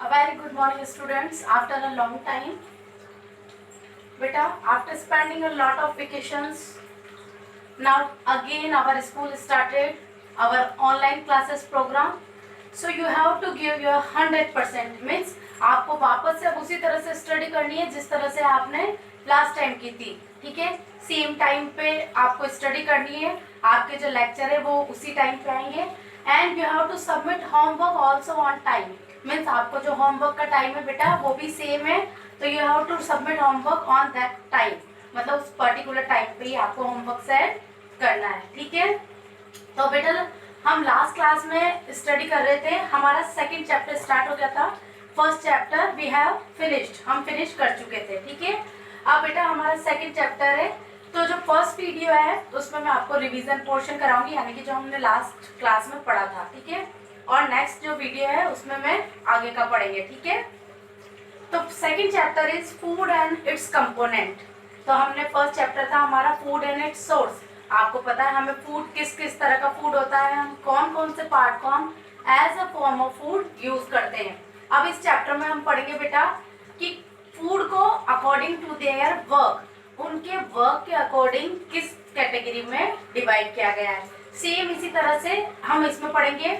A very good morning, students. After a long time, beta, after spending a lot of vacations, now again our school started our online classes program. So you have to give your 100%. Means आपको वापस से अब उसी तरह से study करनी है जिस तरह से आपने लास्ट टाइम की थी. ठीक है, सेम टाइम पे आपको स्टडी करनी है. आपके जो लेक्चर है वो उसी टाइम पे आएंगे. And you have to submit homework also on time. Means आपको जो होमवर्क का टाइम है बेटा वो भी सेम है. तो you have to submit homework on that time. मतलब उस पर्टिकुलर टाइम पे ही आपको होमवर्क सेट करना है. ठीक है, तो बेटा हम लास्ट क्लास में स्टडी कर रहे थे. हमारा सेकंड चैप्टर स्टार्ट हो गया था. First chapter we have finished, हम फिनिश कर चुके थे. ठीक है, अब बेटा हमारा सेकंड चैप्टर है. तो जो फर्स्ट वीडियो है उसमें मैं आपको रिवीजन पोर्शन कराऊंगी, यानी कि जो हमने लास्ट क्लास में पढ़ा था. ठीक है, और नेक्स्ट जो वीडियो है उसमें मैं आगे का पढ़ेंगे. ठीक है, तो second chapter is food and it's component. तो हमने फर्स्ट चैप्टर था हमारा फूड एंड इट्स सोर्स. आपको पता है हमें फूड किस किस तरह का फूड होता है, हम कौन कौन से पार्ट को हम as a form of food use करते हैं. अब इस चैप्टर में हम पढ़ेंगे बेटा कि फूड को अकॉर्डिंग टू देयर वर्क, उनके वर्क के अकॉर्डिंग किस कैटेगरी में डिवाइड किया गया है. सेम इसी तरह से हम इसमें पढ़ेंगे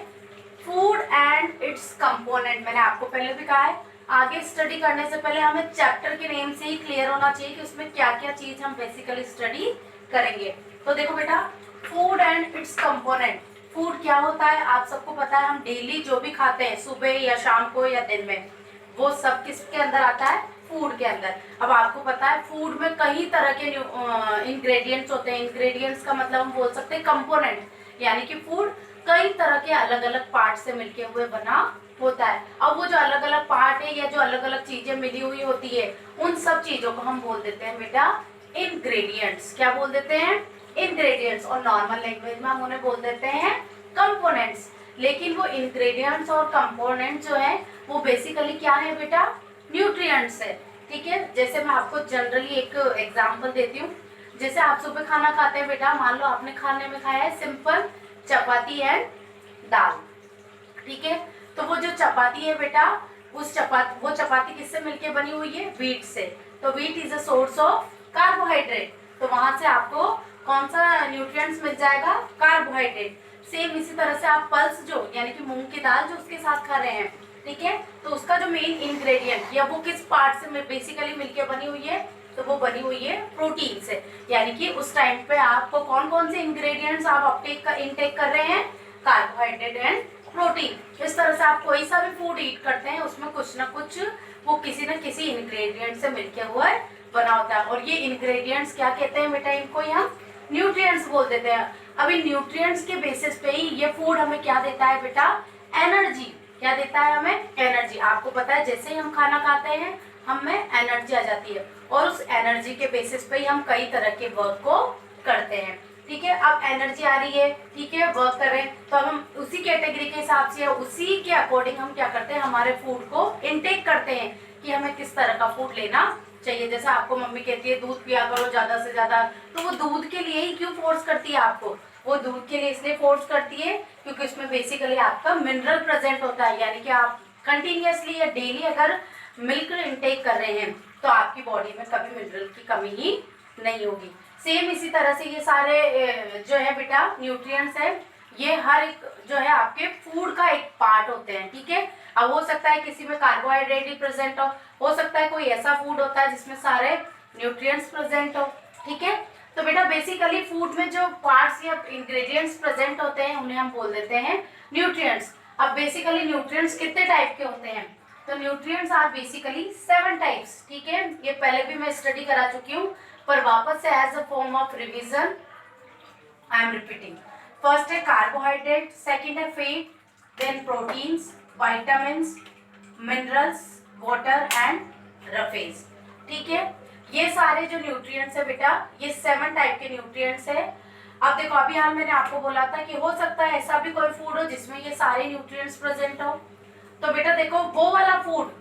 फूड एंड इट्स कंपोनेंट. मैंने आपको पहले भी कहा है आगे स्टडी करने से पहले हमें चैप्टर के नेम से ही क्लियर होना चाहिए कि उसमें क्या क्या चीज हम बेसिकली स्टडी करेंगे. तो देखो बेटा, food and it's component. Food क्या होता है आप सबको पता है. हम डेली जो भी खाते हैं सुबह या शाम को या दिन में, वो सब किसके अंदर आता है, फूड के अंदर. अब आपको पता है फूड में कई तरह के इंग्रेडिएंट्स होते हैं. इंग्रेडिएंट्स का मतलब हम बोल सकते हैं कंपोनेंट, यानी कि फूड कई तरह के अलग अलग पार्ट से मिलके हुए बना होता है. अब वो जो अलग अलग पार्ट है या जो अलग अलग चीजें मिली हुई होती है उन सब चीजों को हम बोल देते हैं बेटा इंग्रेडिएंट्स. क्या बोल देते हैं, इंग्रेडिएंट्स. और नॉर्मल लैंग्वेज में हम उन्हें बोल देते हैं कंपोनेंट्स. लेकिन वो इंग्रेडिएंट्स और कंपोनेंट्स जो है वो बेसिकली क्या है बेटा, न्यूट्रिएंट्स है. ठीक है, जैसे मैं आपको जनरली एक एग्जांपल देती हूँ. जैसे आप सुबह खाना खाते हैं बेटा, मान लो आपने खाने में खाया है सिंपल चपाती एंड दाल. ठीक है, तो वो जो चपाती है बेटा वो चपाती किससे मिलके बनी हुई है, व्हीट से. तो wheat is a source of carbohydrate. तो वहां से आपको कौन सा न्यूट्रिएंट्स मिल जाएगा, कार्बोहाइड्रेट. सेम इसी तरह से आप पल्स जो यानी कि मूंग की दाल जो उसके साथ खा रहे हैं, ठीक है, तो उसका जो मेन इंग्रेडिएंट या वो किस पार्ट से बेसिकली मिलके बनी हुई है, तो वो बनी हुई है प्रोटीन से. यानी कि उस टाइम पे आपको कौन कौन से इंग्रेडिएंट्स आप इनटेक कर रहे हैं, कार्बोहाइड्रेट एंड प्रोटीन. इस तरह से आप कोई सा भी फूड ईट करते हैं उसमें कुछ ना कुछ वो किसी न किसी इंग्रेडिएंट से मिलके हुआ बना होता है. और ये इंग्रेडिएंट्स क्या कहते हैं बेटा, इनको हम न्यूट्रिएंट्स बोल देते हैं. अभी न्यूट्रिएंट्स के बेसिस पे ही ये फूड हमें क्या देता है बेटा, एनर्जी. क्या देता है हमें, एनर्जी. आपको पता है जैसे ही हम खाना खाते हैं हमें एनर्जी आ जाती है और उस एनर्जी के बेसिस पे ही हम कई तरह के वर्क को करते हैं. ठीक है, अब एनर्जी आ रही है, ठीक है, वर्क कर रहे हैं, तो अब हम उसी कैटेगरी के हिसाब से उसी के अकॉर्डिंग हम क्या करते हैं, हमारे फूड को इनटेक करते हैं कि हमें किस तरह का फूड लेना चाहिए. जैसे आपको मम्मी कहती है दूध पिया करो ज्यादा से ज्यादा, तो वो दूध के लिए ही क्यों फोर्स करती है आपको, वो दूध के लिए इसलिए फोर्स करती है क्योंकि उसमें बेसिकली आपका मिनरल प्रेजेंट होता है. यानी कि आप कंटिन्यूअसली या डेली अगर मिल्क इनटेक कर रहे हैं तो आपकी बॉडी में कभी मिनरल की कमी ही नहीं होगी. सेम इसी तरह से ये सारे जो है बेटा न्यूट्रिएंट्स है, ये हर एक जो है आपके फूड का एक पार्ट होते हैं. ठीक है, अब हो सकता है किसी में कार्बोहाइड्रेट ही प्रेजेंट हो सकता है कोई ऐसा फूड होता है जिसमें सारे न्यूट्रिएंट्स प्रेजेंट हो. ठीक है, तो बेटा बेसिकली फूड में जो पार्ट्स या इंग्रेडिएंट्स प्रेजेंट होते हैं उन्हें हम बोल देते हैं न्यूट्रिएंट्स. अब बेसिकली न्यूट्रिएंट्स कितने टाइप के होते हैं, तो न्यूट्रिएंट्स आर बेसिकली 7 टाइप्स. ठीक है, ये पहले भी मैं स्टडी करा चुकी हूँ पर वापस से as a form of revision I am repeating. First है कार्बोहाइड्रेट, सेकंड है fat, then proteins, vitamins, minerals, water and roughage. ठीक है, ये सारे जो न्यूट्रिएंट्स है बेटा ये 7 टाइप के न्यूट्रिएंट्स है. अब देखो अभी हाल मैंने आपको बोला था कि हो सकता है ऐसा भी कोई फूड हो जिसमें ये सारे न्यूट्रिएंट्स प्रेजेंट हो. तो बेटा देखो वो वाला फूड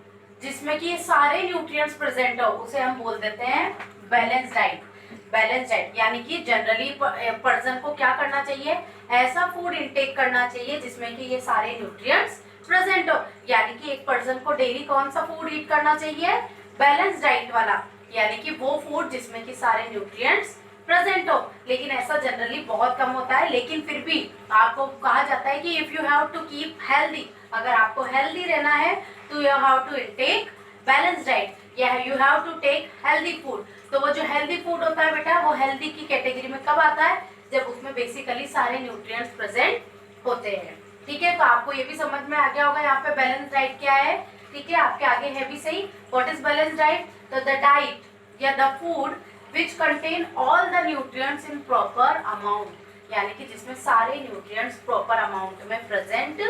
जिसमें कि ये सारे न्यूट्रिएंट्स प्रेजेंट हो उसे हम बोल देते हैं बैलेंस डाइट. बैलेंस डाइट यानी कि जनरली पर्सन को क्या करना चाहिए, ऐसा फूड इनटेक करना चाहिए जिसमें कि ये सारे न्यूट्रिएंट्स प्रेजेंट हो. यानी कि एक पर्सन को डेली कौन सा फूड ईट करना चाहिए, बैलेंस डाइट वाला, यानी कि वो फूड जिसमें कि सारे न्यूट्रिएंट्स प्रेजेंट हो। लेकिन ऐसा जनरली बहुत कम होता है, लेकिन फिर भी आपको कहा जाता है कि if you have to keep healthy, अगर आपको हेल्दी रहना है तो you have to take balance diet या you have to take healthy food. तो वो जो हेल्दी फूड होता है बेटा, वो हेल्दी की कैटेगरी में कब आता है, जब उसमें बेसिकली सारे न्यूट्रिएंट्स प्रेजेंट होते हैं। ठीक है, तो आपको ये भी समझ में आ गया होगा यहाँ पे बैलेंस डाइट क्या है। ठीक है, आपके आगे है भी सही, व्हाट इज बैलेंस डाइट, तो द डाइट या the food which contain all the nutrients in proper amount, यानी कि जिसमें सारे न्यूट्रिएंट्स प्रॉपर अमाउंट में प्रेजेंट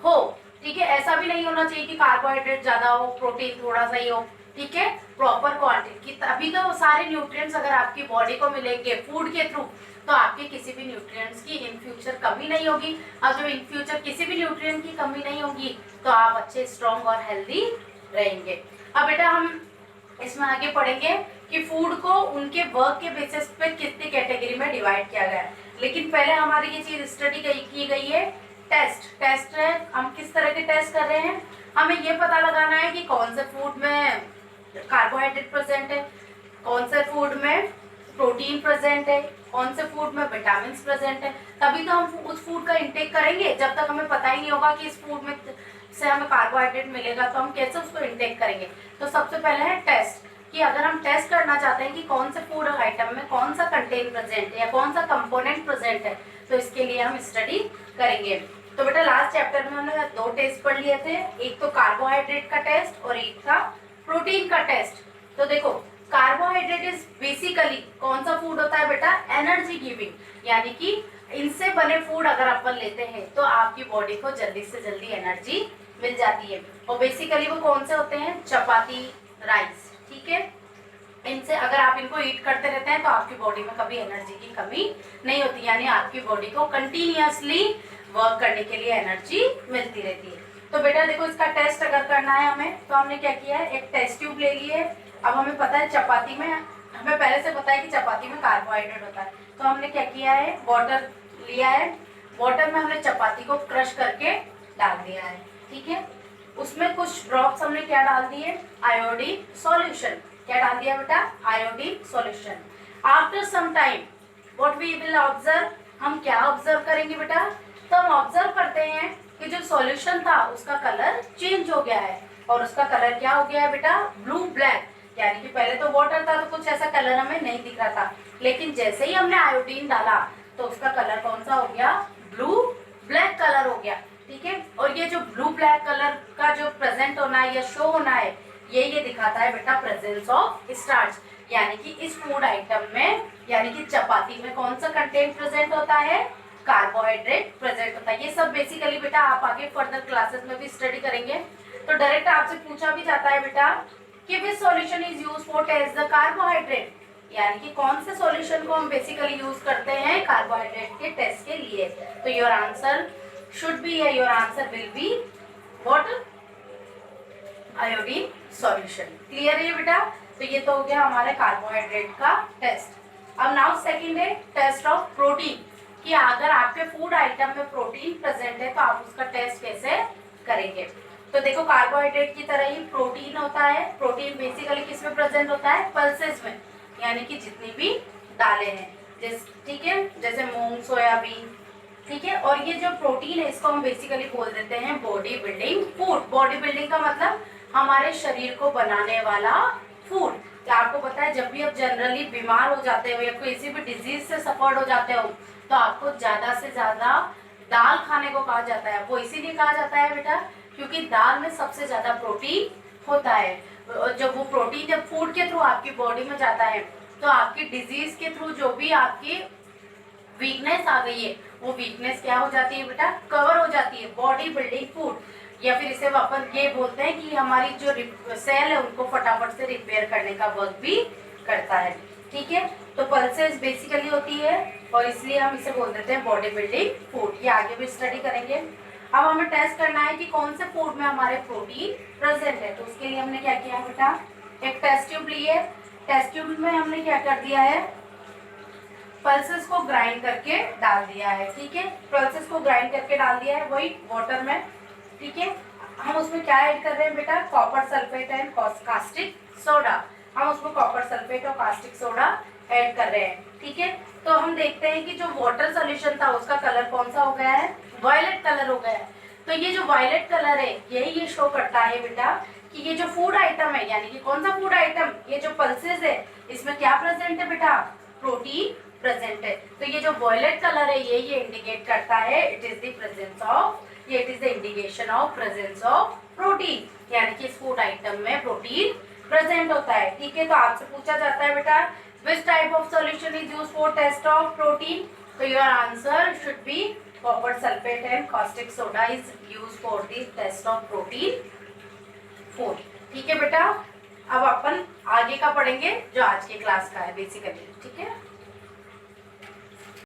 हो। ठीक है, ऐसा भी नहीं होना चाहिए कि कार्बोहाइड्रेट ज्यादा हो, प्रोटीन थोड़ा सा ही हो। ठीक है, प्रॉपर क्वांटिटी, तभी तो सारे न्यूट्रिएंट्स अगर आपकी बॉडी को मिलेंगे फूड के थ्रू, तो आपके किसी भी न्यूट्रिएंट्स की इन फ्यूचर कमी नहीं होगी। और जब इन फ्यूचर किसी भी न्यूट्रिएंट की कमी नहीं होगी तो आप अच्छे स्ट्रॉन्ग और हेल्दी रहेंगे। अब बेटा हम इसमें आगे पढ़ेंगे कि फूड को उनके वर्क के बेसिस पे कितनी कैटेगरी में डिवाइड किया गया है। लेकिन पहले हमारी ये चीज स्टडी की गई है, टेस्ट है। हम किस तरह के टेस्ट कर रहे हैं, हमें ये पता लगाना है कि कौन से फूड में कार्बोहाइड्रेट प्रेजेंट है, कौन से फूड में प्रोटीन प्रेजेंट है, कौन से फूड में विटामिन प्रेजेंट है। तभी तो हम उस फूड का इंटेक करेंगे। जब तक हमें पता ही नहीं होगा कि इस फूड में से हमें कार्बोहाइड्रेट मिलेगा तो हम कैसे उसको इंटेक करेंगे। तो सबसे पहले है टेस्ट, कि अगर हम टेस्ट करना चाहते हैं कि कौन से फूड आइटम में कौन सा कंटेंट प्रेजेंट है या कौन सा कंपोनेंट प्रेजेंट है, तो इसके लिए हम स्टडी करेंगे। तो बेटा लास्ट चैप्टर में हमने 2 टेस्ट पढ़ लिए थे, एक तो कार्बोहाइड्रेट का टेस्ट और एक था प्रोटीन का टेस्ट। तो देखो कार्बोहाइड्रेट इज बेसिकली कौन सा फूड होता है बेटा, एनर्जी गिविंग, यानी कि इनसे बने फूड अगर अपन लेते हैं तो आपकी बॉडी को जल्दी से जल्दी एनर्जी मिल जाती है। और बेसिकली वो कौन से होते हैं, चपाती, राइस। ठीक है, इनसे अगर आप इनको ईट करते रहते हैं तो आपकी बॉडी में कभी एनर्जी की कमी नहीं होती, यानी आपकी बॉडी को कंटिन्यूअसली वर्क करने के लिए एनर्जी मिलती रहती है। तो बेटा देखो इसका टेस्ट अगर करना है हमें, तो हमने क्या किया है, एक टेस्ट ट्यूब ले ली है। अब हमें पता है चपाती में, हमें पहले से पता है कि चपाती में कार्बोहाइड्रेट होता है, तो हमने क्या किया है, वाटर लिया है। वाटर में हमने चपाती को क्रश करके डाल दिया है। ठीक है, उसमें कुछ ड्रॉप्स हमने क्या डाल दिए, आयोडीन सॉल्यूशन। क्या डाल दिया बेटा, iodine solution. After some time what we will observe, हम क्या ऑब्जर्व करेंगे बेटा, तो हम ऑब्जर्व करते हैं कि जो सॉल्यूशन था उसका कलर चेंज हो गया है। और उसका कलर क्या हो गया है बेटा, ब्लू ब्लैक, यानी कि पहले तो वाटर था तो कुछ ऐसा कलर हमें नहीं दिख रहा था, लेकिन जैसे ही हमने आयोडीन डाला तो उसका कलर कौन सा हो गया, ब्लू ब्लैक कलर हो गया। ठीक है, और ये जो ब्लू ब्लैक कलर का जो प्रेजेंट होना है या शो होना है, ये दिखाता है बेटा प्रेजेंस ऑफ स्टार्च, यानी कि इस फूड आइटम में, यानी कि चपाती में कौन सा कंटेंट प्रेजेंट होता है, कार्बोहाइड्रेट प्रेजेंट होता है। ये सब बेसिकली बेटा आप आगे फर्दर क्लासेस में भी स्टडी करेंगे। तो डायरेक्ट आपसे पूछा भी जाता है बेटा कि which solution is use for test the carbohydrate, यानी कि कौन से सॉल्यूशन को हम बेसिकली यूज करते हैं कार्बोहाइड्रेट के टेस्ट के लिए। तो योर आंसर should be या your answer will be what, iodine solution. Clear है बेटा, तो ये तो हो गया हमारे कार्बोहाइड्रेट का टेस्ट। अब नाउ सेकंड है टेस्ट ऑफ प्रोटीन, कि अगर आपके फूड आइटम में प्रोटीन प्रेजेंट है तो आप उसका टेस्ट कैसे करेंगे। तो देखो कार्बोहाइड्रेट की तरह ही प्रोटीन होता है। प्रोटीन बेसिकली किस में प्रेजेंट होता है, पल्सेस में, यानी कि जितनी भी दालें हैं, ठीक है, जैसे मूंग, सोयाबीन। ठीक है, और ये जो प्रोटीन है इसको हम बेसिकली बोल देते हैं body building food. Body building का मतलब हमारे शरीर को बनाने वाला फूड। तो आपको पता है जब भी आप जनरली बीमार हो जाते हो या किसी भी डिजीज से सफर हो जाते हो तो आपको ज्यादा से ज्यादा दाल खाने को कहा जाता है। वो इसीलिए कहा जाता है बेटा क्योंकि दाल में सबसे ज्यादा प्रोटीन होता है। जब वो प्रोटीन जब फूड के थ्रू आपकी बॉडी में जाता है तो आपकी डिजीज के थ्रू जो भी आपकी वीकनेस आ गई है वो वीकनेस क्या हो जाती है बेटा, कवर हो जाती है। बॉडी बिल्डिंग फूड, या फिर इसे अपन ये बोलते हैं कि हमारी जो सेल है उनको फटाफट से रिपेयर करने का वर्क भी करता है। ठीक है, तो पल्सेस बेसिकली होती है और इसलिए हम इसे बोल देते हैं बॉडी बिल्डिंग फूड। ये आगे भी स्टडी करेंगे। अब हमें टेस्ट करना है कि कौन से फूड में हमारे प्रोटीन प्रेजेंट है। तो उसके लिए हमने क्या किया है बेटा, एक टेस्ट ट्यूब ली है। टेस्ट ट्यूब में हमने क्या कर दिया है, पल्सेस को ग्राइंड करके डाल दिया है। ठीक है, पल्सेस को ग्राइंड करके डाल दिया है वही वाटर में। ठीक है, हम उसमें क्या ऐड कर रहे हैं बेटा, copper sulphate and caustic soda. हम उसमें कॉपर सल्फेट और कास्टिक सोडा ऐड कर रहे हैं, ठीक है। तो हम देखते हैं कि जो वाटर सॉल्यूशन था उसका कलर कौन सा हो गया है, वायलेट कलर हो गया है। तो ये जो वायलेट कलर है यही ये शो करता है बेटा कि ये जो फूड आइटम है, यानी कि कौन सा फूड आइटम, ये जो पल्सेस है इसमें क्या प्रेजेंट है बेटा, प्रोटीन प्रेजेंट है। तो ये जो वायलेट कलर है ये इंडिकेट करता है, it is the presence of, ये it is the indication of presence of protein, यानी कि इस फूड आइटम में प्रोटीन प्रेजेंट होता है, ठीक है। तो आपसे पूछा जाता है बेटा which type of solution is used for test of protein, so your answer should be copper sulfate and caustic soda is used for the test of protein food, ठीक है बेटा। अब अपन आगे का पढ़ेंगे जो आज के क्लास का है बेसिकली, ठीक है।